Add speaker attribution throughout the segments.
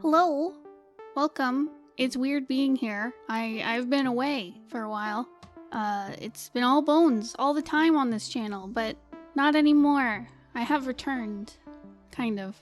Speaker 1: Hello, welcome. It's weird being here. I've been away for a while. It's been all bones all the time on this channel, but not anymore. I have returned, kind of.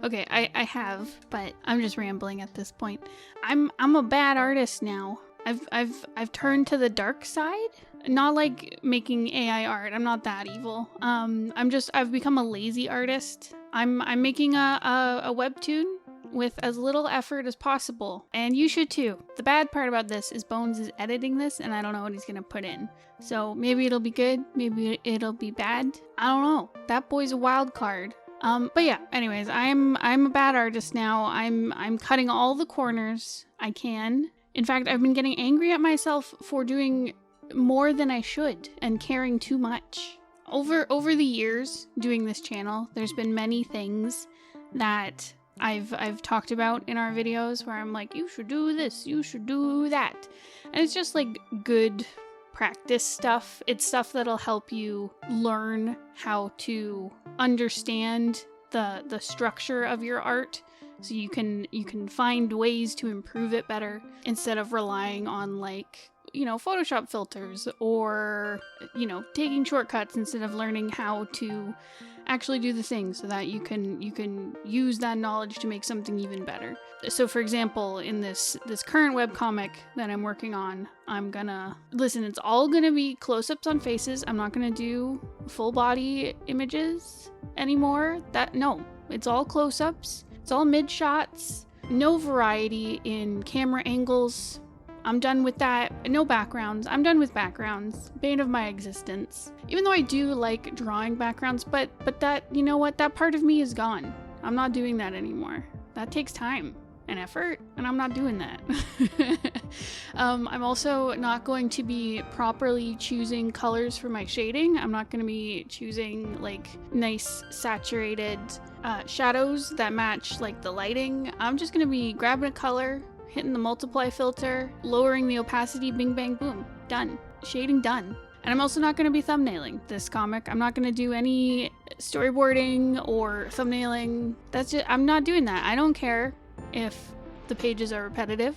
Speaker 1: Okay, I have, but I'm just rambling at this point. I'm a bad artist now. I've turned to the dark side. Not like making AI art. I'm not that evil. I've become a lazy artist. I'm making a webtoon with as little effort as possible, and you should too. The bad part about this is Bones is editing this, and I don't know what he's gonna put in. So maybe it'll be good, maybe it'll be bad. I don't know. That boy's a wild card. But yeah. Anyways, I'm a bad artist now. I'm cutting all the corners I can. In fact, I've been getting angry at myself for doing more than I should and caring too much. Over the years doing this channel, there's been many things that I've talked about in our videos where I'm like, you should do this, you should do that. And it's just like good practice stuff. It's stuff that'll help you learn how to understand the structure of your art, so you can find ways to improve it better instead of relying on, like, you know, Photoshop filters or, you know, taking shortcuts instead of learning how to actually do the thing so that you can use that knowledge to make something even better. So for example, in this current webcomic that I'm working on, I'm gonna listen, it's all gonna be close-ups on faces. I'm not gonna do full body images anymore. No, it's all close-ups. It's all mid shots. No variety in camera angles. I'm done with that. No backgrounds. I'm done with backgrounds. Bane of my existence. Even though I do like drawing backgrounds, but that, you know what, that part of me is gone. I'm not doing that anymore. That takes time and effort, and I'm not doing that. I'm also not going to be properly choosing colors for my shading. I'm not going to be choosing like nice saturated shadows that match like the lighting. I'm just going to be grabbing a color, hitting the multiply filter, lowering the opacity, bing bang boom, done. Shading done. And I'm also not going to be thumbnailing this comic. I'm not going to do any storyboarding or thumbnailing. That's just, I'm not doing that. I don't care if the pages are repetitive.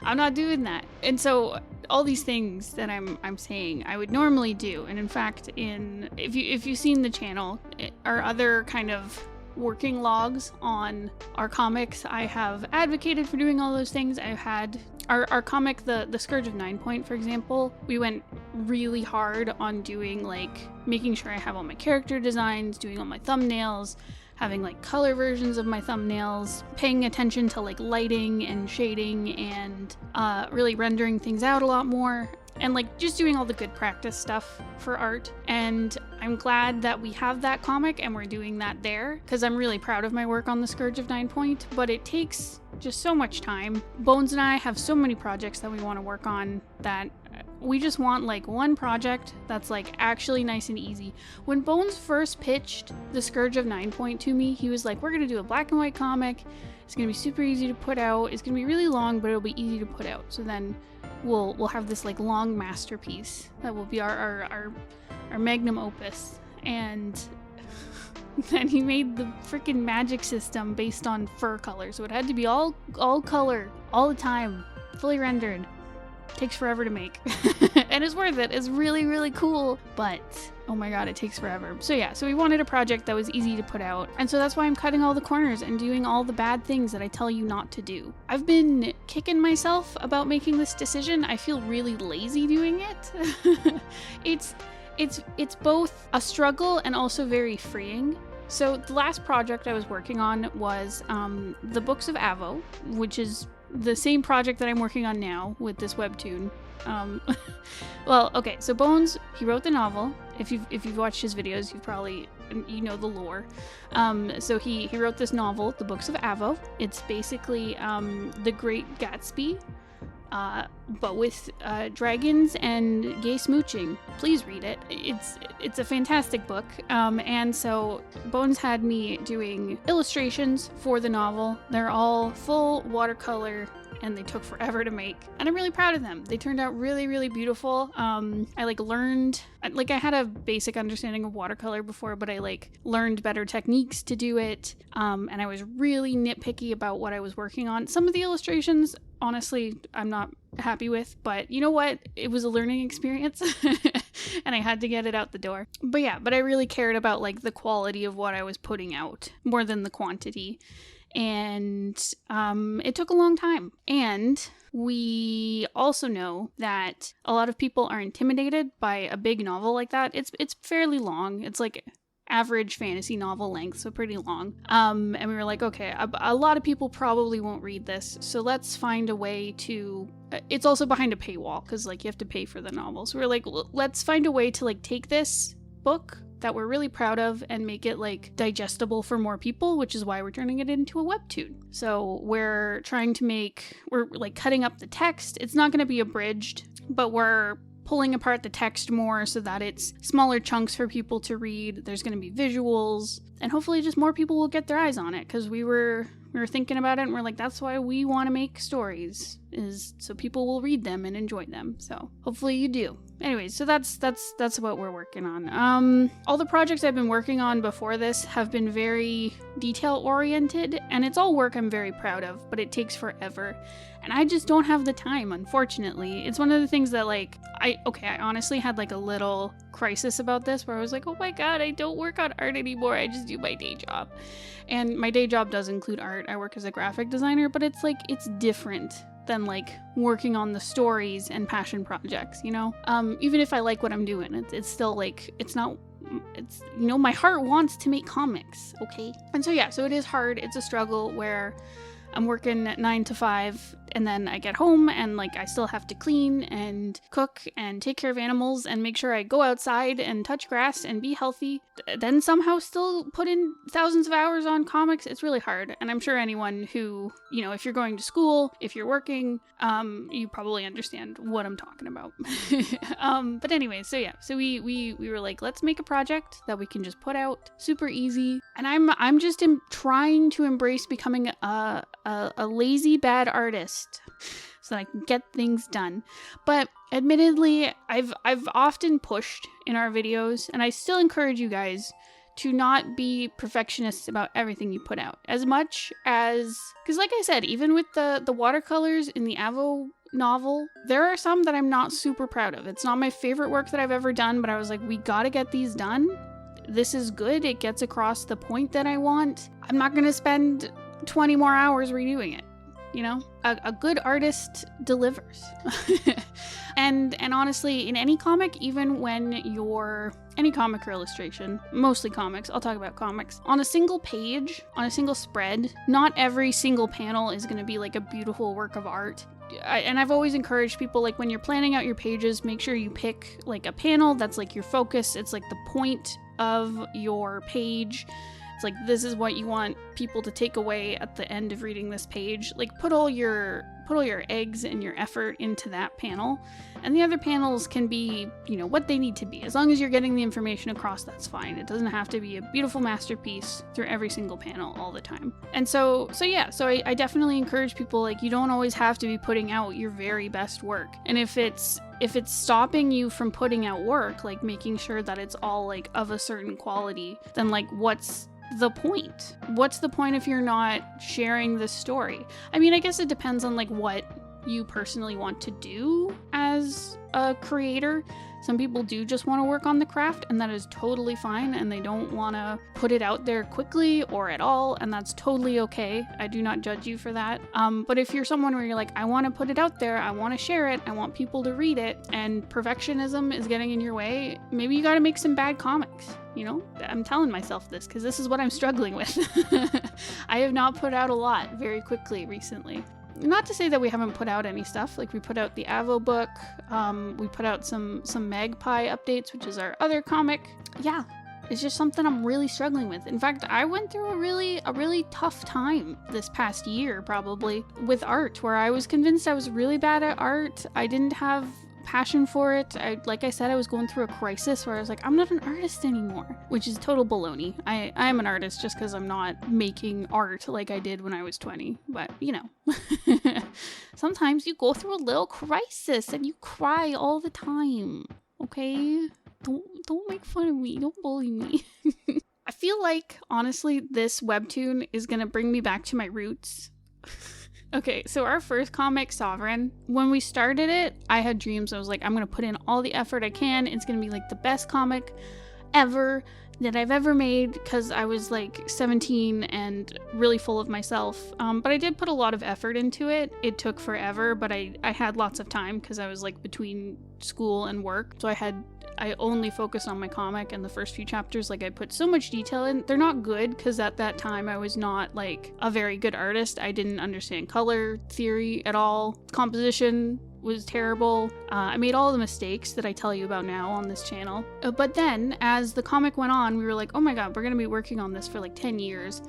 Speaker 1: I'm not doing that. And so all these things that I'm saying I would normally do, and in fact, if you've seen the channel, our other kind of working logs on our comics, I have advocated for doing all those things. I've had our comic, the Scourge of 9 Point, for example, we went really hard on doing, like, making sure I have all my character designs, doing all my thumbnails, having like color versions of my thumbnails, paying attention to like lighting and shading, and really rendering things out a lot more, and like just doing all the good practice stuff for art. And I'm glad that we have that comic and we're doing that there, because I'm really proud of my work on the Scourge of 9 Point, but it takes just so much time. Bones and I have so many projects that we want to work on that we just want like one project that's like actually nice and easy. When Bones first pitched the Scourge of 9 Point to me, he was like, we're gonna do a black and white comic. It's gonna be super easy to put out. It's gonna be really long, but it'll be easy to put out. So then we'll have this like long masterpiece that will be our magnum opus. And then he made the freaking magic system based on fur color. So it had to be all color all the time, fully rendered. Takes forever to make. And it's worth it. It's really, really cool, but oh my god, it takes forever. So yeah, so we wanted a project that was easy to put out, and so that's why I'm cutting all the corners and doing all the bad things that I tell you not to do. I've been kicking myself about making this decision. I feel really lazy doing it. It's both a struggle and also very freeing. So the last project I was working on was the Books of Avo, which is the same project that I'm working on now with this webtoon. Well, okay, so Bones, he wrote the novel. If you've watched his videos, you know the lore. So he wrote this novel, The Books of Avo. It's basically The Great Gatsby, but with dragons and gay smooching. Please read it. It's a fantastic book. And so Bones had me doing illustrations for the novel. They're all full watercolor, and they took forever to make, and I'm really proud of them. They turned out really, really beautiful. I learned, I had a basic understanding of watercolor before, but I learned better techniques to do it, and I was really nitpicky about what I was working on. Some of the illustrations, honestly, I'm not happy with, but you know what? It was a learning experience, and I had to get it out the door. But I really cared about the quality of what I was putting out more than the quantity. And it took a long time. And we also know that a lot of people are intimidated by a big novel like that. It's fairly long. It's average fantasy novel length, so pretty long. And we were like, okay, a lot of people probably won't read this, so let's find a way to... It's also behind a paywall, because you have to pay for the novel. So we're like, let's find a way to take this book that we're really proud of and make it digestible for more people, which is why we're turning it into a webtoon. So we're cutting up the text. It's not going to be abridged, but we're pulling apart the text more so that it's smaller chunks for people to read. There's going to be visuals, and hopefully just more people will get their eyes on it, because we were thinking about it, and we're like, that's why we want to make stories, is so people will read them and enjoy them. So hopefully you do. Anyways, so that's what we're working on. All the projects I've been working on before this have been very detail oriented, and it's all work I'm very proud of, but it takes forever. And I just don't have the time, unfortunately. It's one of the things that I honestly had a little crisis about this, where I was like, oh my god, I don't work on art anymore. I just do my day job. And my day job does include art. I work as a graphic designer, but it's different than working on the stories and passion projects, you know? Even if I like what I'm doing, it's still it's not, it's, my heart wants to make comics, okay? And so it is hard. It's a struggle where I'm working 9 to 5, and then I get home and I still have to clean and cook and take care of animals and make sure I go outside and touch grass and be healthy. Then somehow still put in thousands of hours on comics. It's really hard. And I'm sure anyone who, if you're going to school, if you're working, you probably understand what I'm talking about. But anyway, so we were like, let's make a project that we can just put out super easy. And I'm just trying to embrace becoming a lazy bad artist so that I can get things done. But admittedly, I've often pushed in our videos, and I still encourage you guys to not be perfectionists about everything you put out. As much as, because like I said, even with the watercolors in the Avo novel, there are some that I'm not super proud of. It's not my favorite work that I've ever done, but I was like, we gotta get these done. This is good. It gets across the point that I want. I'm not gonna spend 20 more hours redoing it. A good artist delivers. and honestly, in any comic, even when you're any comic or illustration, mostly comics, I'll talk about comics, on a single page, on a single spread, not every single panel is going to be a beautiful work of art. And I've always encouraged people, when you're planning out your pages, make sure you pick a panel that's your focus. It's the point of your page. It's this is what you want people to take away at the end of reading this page. Put all your eggs and your effort into that panel, and the other panels can be, what they need to be. As long as you're getting the information across, that's fine. It doesn't have to be a beautiful masterpiece through every single panel all the time. And so I definitely encourage people, you don't always have to be putting out your very best work. And if it's stopping you from putting out work, making sure that it's all of a certain quality, then what's the point? What's the point if you're not sharing this story? I mean, I guess it depends on what you personally want to do as a creator. Some people do just want to work on the craft, and that is totally fine, and they don't want to put it out there quickly or at all, and that's totally okay. I do not judge you for that. But if you're someone where you're I want to put it out there, I want to share it, I want people to read it, and perfectionism is getting in your way, maybe you got to make some bad comics. I'm telling myself this because this is what I'm struggling with. I have not put out a lot very quickly recently. Not to say that we haven't put out any stuff. We put out the Avo book. We put out some Magpie updates, which is our other comic. Yeah, It's just something I'm really struggling with. In fact, I went through a really tough time this past year, probably, with art, where I was convinced I was really bad at art. I didn't have passion for it. Like I said, I was going through a crisis where I was like, I'm not an artist anymore, which is total baloney. I am an artist just because I'm not making art like I did when I was 20. But, you know, sometimes you go through a little crisis and you cry all the time, okay? Don't make fun of me. Don't bully me. I feel like, honestly, this webtoon is gonna bring me back to my roots. Okay, so our first comic, Sovereign, when we started it, I had dreams. I was like, I'm gonna put in all the effort I can. It's gonna be like the best comic ever that I've ever made, because I was like 17 and really full of myself. But I did put a lot of effort into it. It took forever, but I had lots of time because I was like between school and work. So I only focused on my comic, and the first few chapters, like, I put so much detail in. They're not good because at that time I was not like a very good artist. I didn't understand color theory at all. Composition was terrible. I made all the mistakes that I tell you about now on this channel. But then as the comic went on, we were like, oh my god, we're gonna be working on this for like 10 years.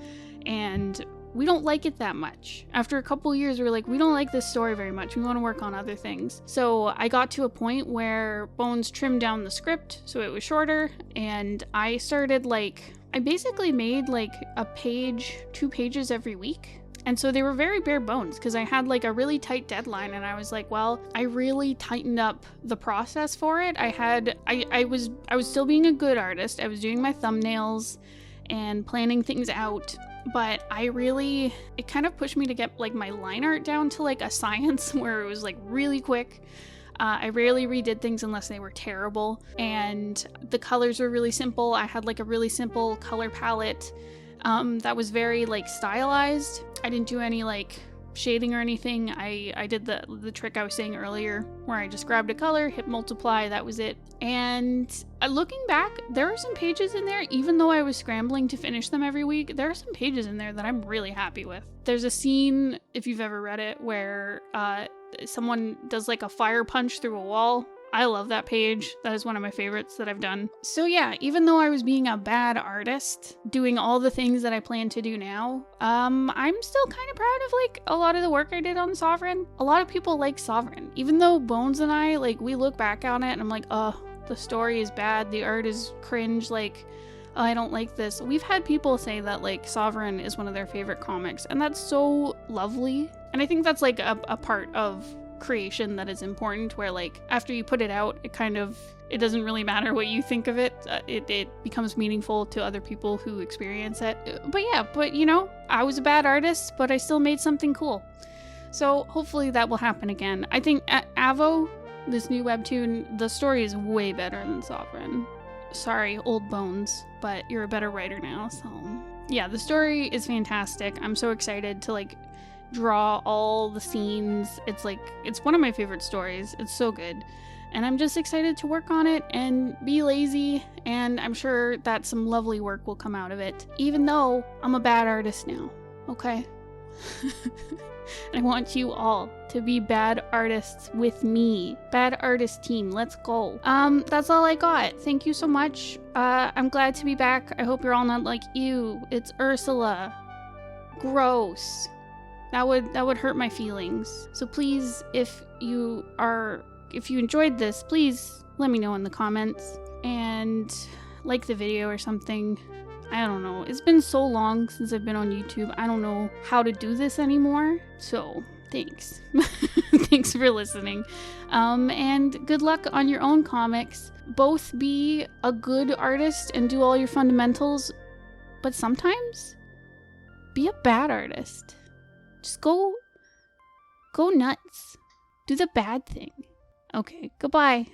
Speaker 1: And we don't like it that much. After a couple years, we were like, we don't like this story very much. We want to work on other things. So I got to a point where Bones trimmed down the script so it was shorter, and I started I basically made like a page, 2 pages every week. And so they were very bare bones because I had like a really tight deadline, and I was like, well, I really tightened up the process for it. I was still being a good artist. I was doing my thumbnails and planning things out. But it kind of pushed me to get like my line art down to like a science where it was like really quick. I rarely redid things unless they were terrible, and the colors were really simple. I had like a really simple color palette that was very like stylized. I didn't do any like shading or anything. I did the trick I was saying earlier where I just grabbed a color, hit multiply, that was it. And looking back, there are some pages in there, even though I was scrambling to finish them every week, there are some pages in there that I'm really happy with. There's a scene, if you've ever read it, where someone does like a fire punch through a wall. I love that page. That is one of my favorites that I've done. So yeah, even though I was being a bad artist, doing all the things that I plan to do now, I'm still kind of proud of like a lot of the work I did on Sovereign. A lot of people like Sovereign. Even though Bones and I, like, we look back on it and I'm like, oh, the story is bad, the art is cringe, like, oh, I don't like this. We've had people say that like Sovereign is one of their favorite comics, and that's so lovely. And I think that's like a part of creation that is important, where like after you put it out, it doesn't really matter what you think of it. It becomes meaningful to other people who experience it. But you know, I was a bad artist, but I still made something cool. So hopefully that will happen again. I think at Avo, this new webtoon, the story is way better than Sovereign. Sorry, old Bones, but you're a better writer now, so yeah, the story is fantastic. I'm so excited to like draw all the scenes. It's one of my favorite stories. It's so good, and I'm just excited to work on it and be lazy, and I'm sure that some lovely work will come out of it, even though I'm a bad artist now, okay? I want you all to be bad artists with me. Bad artist team, let's go. That's all I got. Thank you so much. I'm glad to be back. I hope you're all not like, ew, it's Ursula. Gross. That would hurt my feelings. So please, if you enjoyed this, please let me know in the comments and like the video or something. I don't know. It's been so long since I've been on YouTube. I don't know how to do this anymore. So thanks. Thanks for listening. And good luck on your own comics. Both be a good artist and do all your fundamentals, but sometimes be a bad artist. Just go nuts. Do the bad thing. Okay, goodbye.